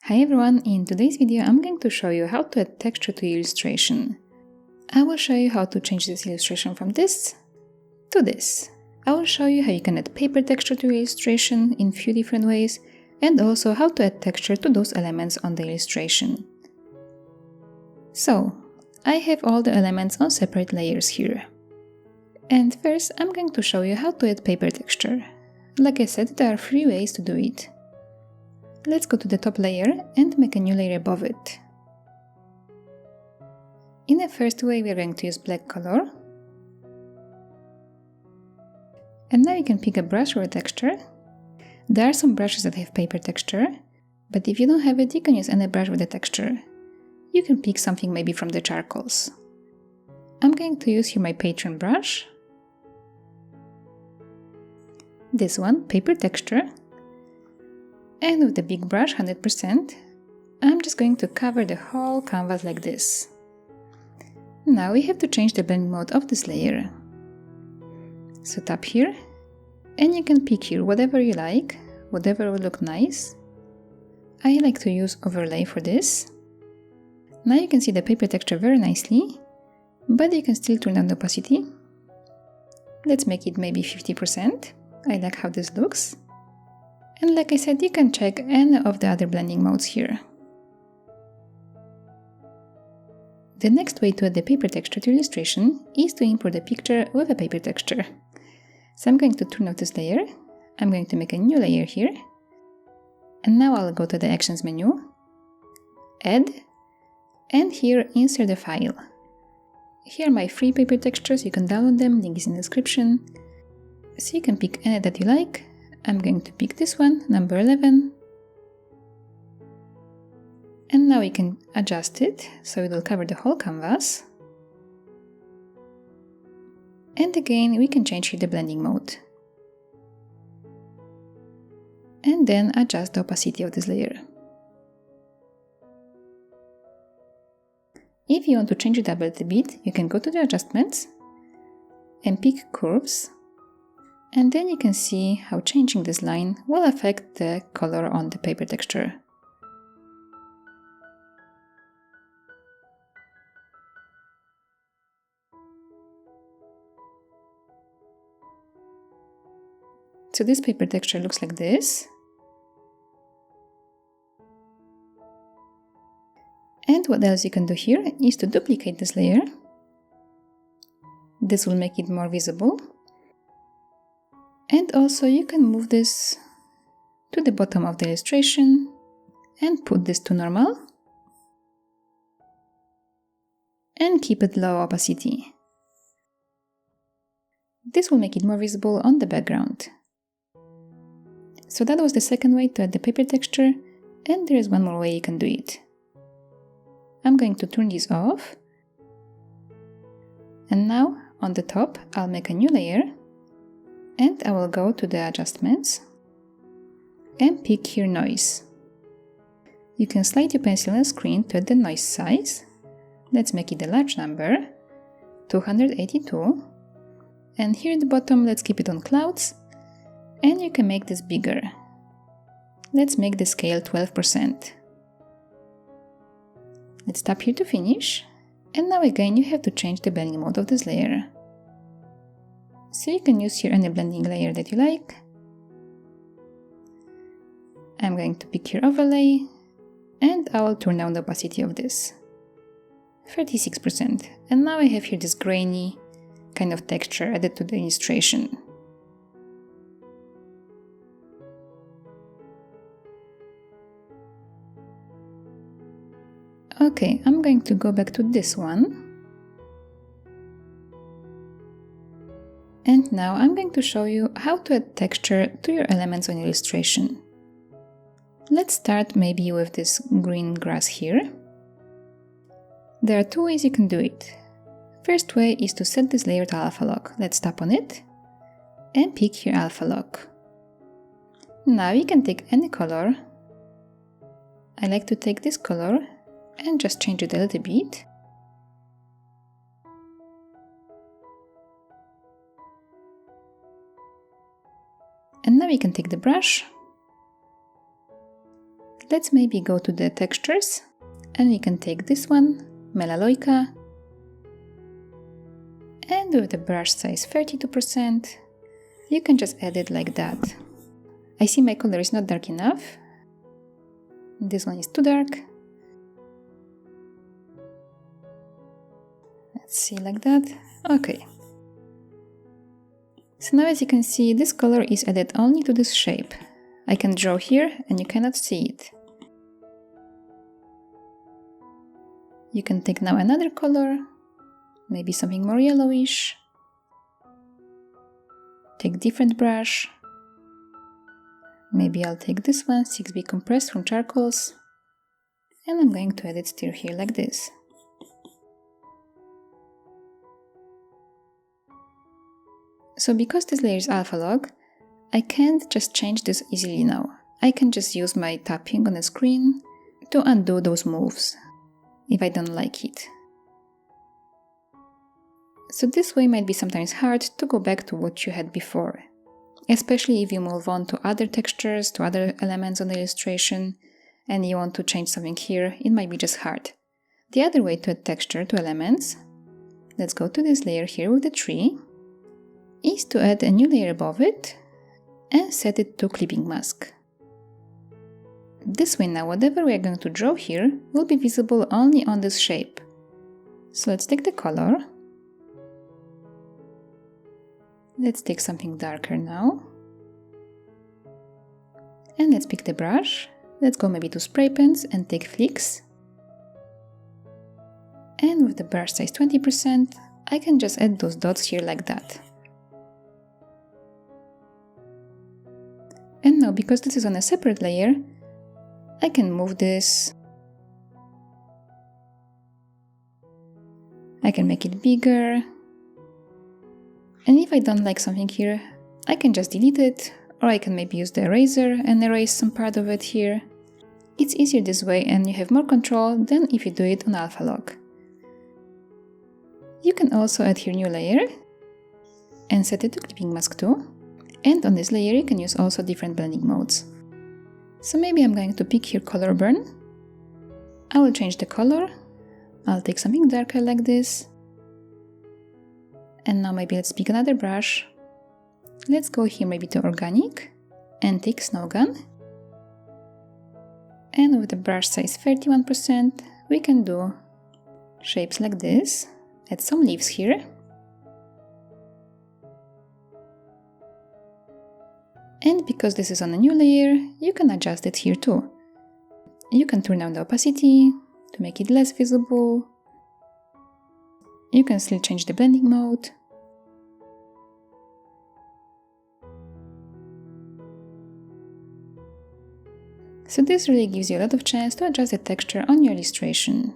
Hi everyone, in today's video I'm going to show you how to add texture to your illustration. I will show you how to change this illustration from this to this. I will show you how you can add paper texture to your illustration in few different ways, and also how to add texture to those elements on the illustration. So, I have all the elements on separate layers here. And first I'm going to show you how to add paper texture. Like I said, there are 3 ways to do it. Let's go to the top layer and make a new layer above it. In the first way we are going to use black color. And now you can pick a brush or a texture. There are some brushes that have paper texture, but if you don't have it, you can use any brush with a texture. You can pick something maybe from the charcoals. I'm going to use here my Patreon brush. This one, paper texture. And with the big brush, 100%, I'm just going to cover the whole canvas like this. Now we have to change the blending mode of this layer. So tap here, and you can pick here whatever you like, whatever will look nice. I like to use overlay for this. Now you can see the paper texture very nicely, but you can still turn down the opacity. Let's make it maybe 50%. I like how this looks. And like I said, you can check any of the other blending modes here. The next way to add the paper texture to illustration is to import the picture with a paper texture. So I'm going to turn off this layer, I'm going to make a new layer here, and now I'll go to the Actions menu, Add, and here insert the file. Here are my free paper textures, you can download them, link is in the description. So you can pick any that you like. I'm going to pick this one, number 11. And now we can adjust it, so it will cover the whole canvas. And again, we can change here the blending mode. And then adjust the opacity of this layer. If you want to change it up a little bit, you can go to the adjustments and pick curves. And then you can see how changing this line will affect the color on the paper texture. So this paper texture looks like this. And what else you can do here is to duplicate this layer. This will make it more visible. And also you can move this to the bottom of the illustration and put this to normal. And keep it low opacity. This will make it more visible on the background. So that was the second way to add the paper texture, and there is one more way you can do it. I'm going to turn this off. And now on the top I'll make a new layer. And I will go to the adjustments and pick here noise. You can slide your pencil on the screen to add the noise size. Let's make it a large number, 282. And here at the bottom, let's keep it on clouds. And you can make this bigger. Let's make the scale 12%. Let's tap here to finish. And now again, you have to change the blending mode of this layer. So you can use here any blending layer that you like. I'm going to pick here overlay, and I will turn down the opacity of this, 36%. And now I have here this grainy kind of texture added to the illustration. Okay, I'm going to go back to this one. And now I'm going to show you how to add texture to your elements on illustration. Let's start maybe with this green grass here. There are 2 ways you can do it. First way is to set this layer to alpha lock. Let's tap on it and pick here alpha lock. Now you can take any color. I like to take this color and just change it a little bit. And now we can take the brush, let's maybe go to the textures, and we can take this one, Melaleuca, and with the brush size 32%, you can just add it like that. I see my color is not dark enough. This one is too dark. Let's see, like that. Okay. So now as you can see, this color is added only to this shape. I can draw here and you cannot see it. You can take now another color, maybe something more yellowish. Take different brush. Maybe I'll take this one, 6B compressed from charcoals. And I'm going to add it still here like this. So because this layer is alpha log, I can't just change this easily now. I can just use my tapping on the screen to undo those moves if I don't like it. So this way might be sometimes hard to go back to what you had before, especially if you move on to other textures, to other elements on the illustration, and you want to change something here, it might be just hard. The other way to add texture to elements, let's go to this layer here with the tree, is to add a new layer above it and set it to clipping mask. This way now whatever we are going to draw here will be visible only on this shape. So let's take the color. Let's take something darker now. And let's pick the brush. Let's go maybe to spray pens and take flicks. And with the brush size 20%, I can just add those dots here like that. And now, because this is on a separate layer, I can move this. I can make it bigger. And if I don't like something here, I can just delete it, or I can maybe use the eraser and erase some part of it here. It's easier this way and you have more control than if you do it on alpha log. You can also add here new layer and set it to clipping mask too. And on this layer you can use also different blending modes. So maybe I'm going to pick here color burn. I will change the color. I'll take something darker like this. And now maybe let's pick another brush. Let's go here maybe to organic and take snow gun. And with the brush size 31%, we can do shapes like this. Add some leaves here. And because this is on a new layer, you can adjust it here too. You can turn down the opacity to make it less visible. You can still change the blending mode. So this really gives you a lot of chance to adjust the texture on your illustration.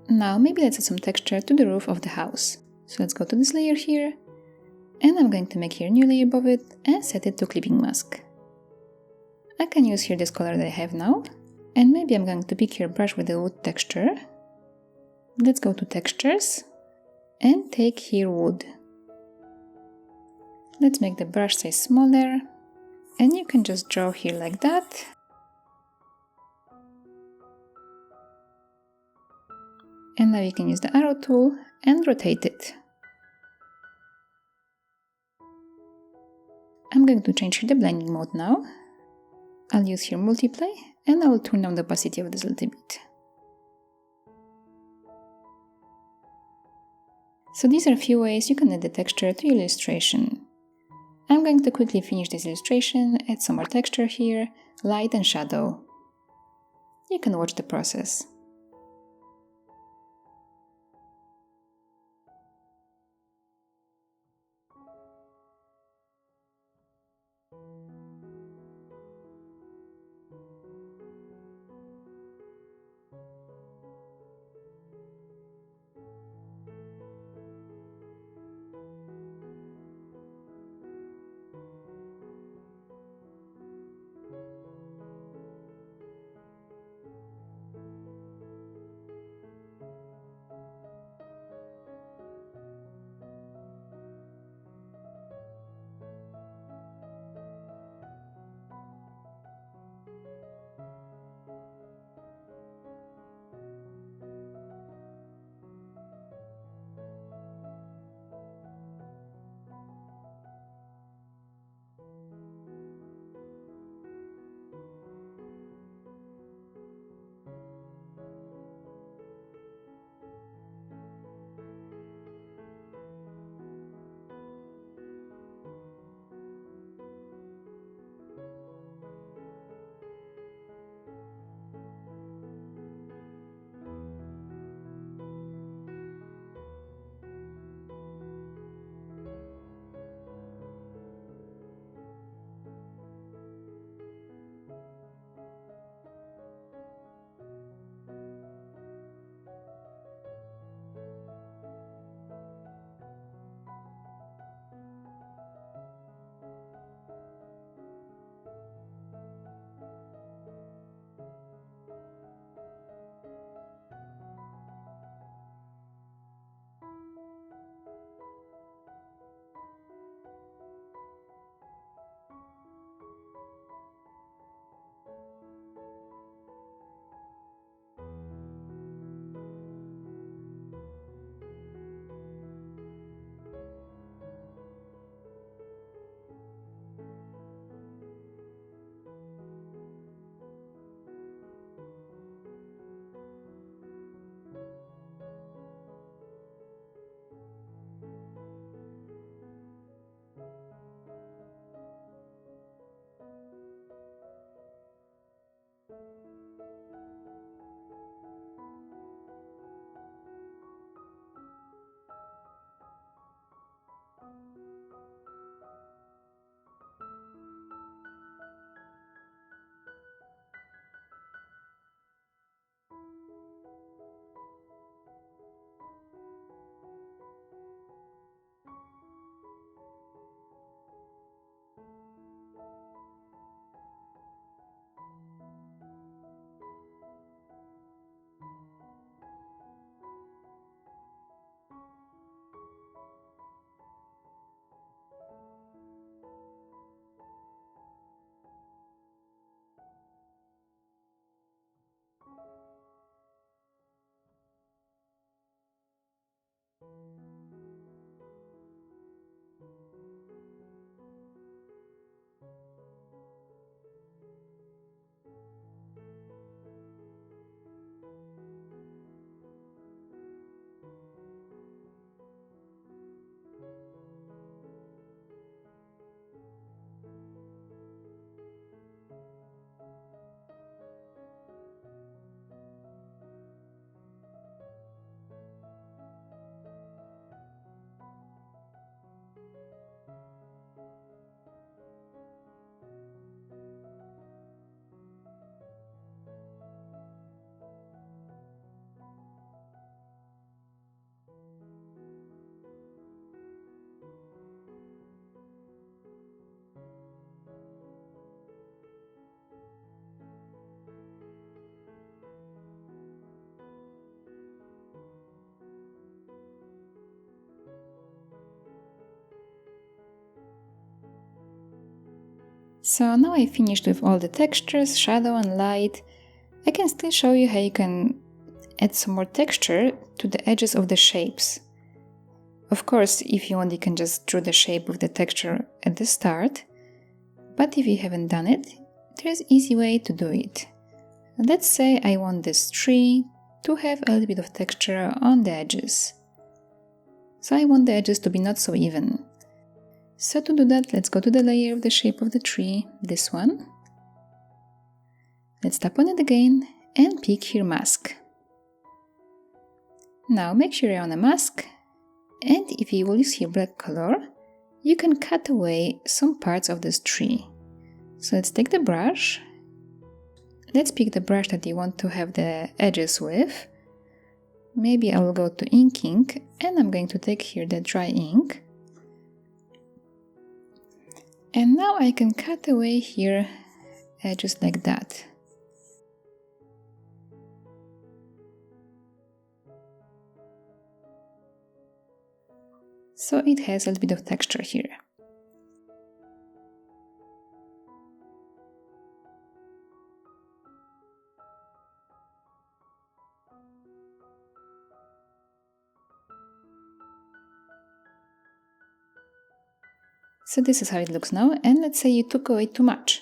Now maybe let's add some texture to the roof of the house. So let's go to this layer here. And I'm going to make here a new layer above it and set it to clipping mask. I can use here this color that I have now. And maybe I'm going to pick here a brush with the wood texture. Let's go to textures and take here wood. Let's make the brush size smaller. And you can just draw here like that. And now you can use the arrow tool and rotate it. I'm going to change here the blending mode now. I'll use here multiply and I will turn down the opacity of this a little bit. So these are a few ways you can add the texture to your illustration. I'm going to quickly finish this illustration, add some more texture here, light and shadow. You can watch the process. So now I finished with all the textures, shadow and light. I can still show you how you can add some more texture to the edges of the shapes. Of course, if you want, you can just draw the shape with the texture at the start. But if you haven't done it, there's an easy way to do it. Let's say I want this tree to have a little bit of texture on the edges. So I want the edges to be not so even. So to do that, let's go to the layer of the shape of the tree, this one. Let's tap on it again and pick here mask. Now make sure you're on a mask, and if you will use here black color, you can cut away some parts of this tree. So let's take the brush. Let's pick the brush that you want to have the edges with. Maybe I will go to inking, and I'm going to take here the dry ink. And now I can cut away here edges like that. So it has a little bit of texture here. So this is how it looks now, and let's say you took away too much.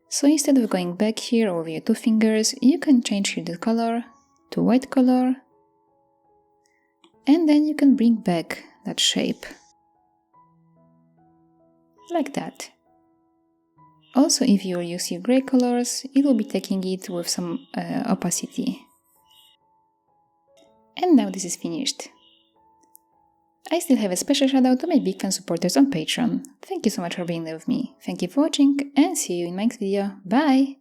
So instead of going back here over your two fingers, you can change here the color to white color, and then you can bring back that shape. Like that. Also, if you use your gray colors, it will be taking it with some opacity. And now this is finished. I still have a special shout out to my big fan supporters on Patreon. Thank you so much for being there with me. Thank you for watching and see you in my next video. Bye!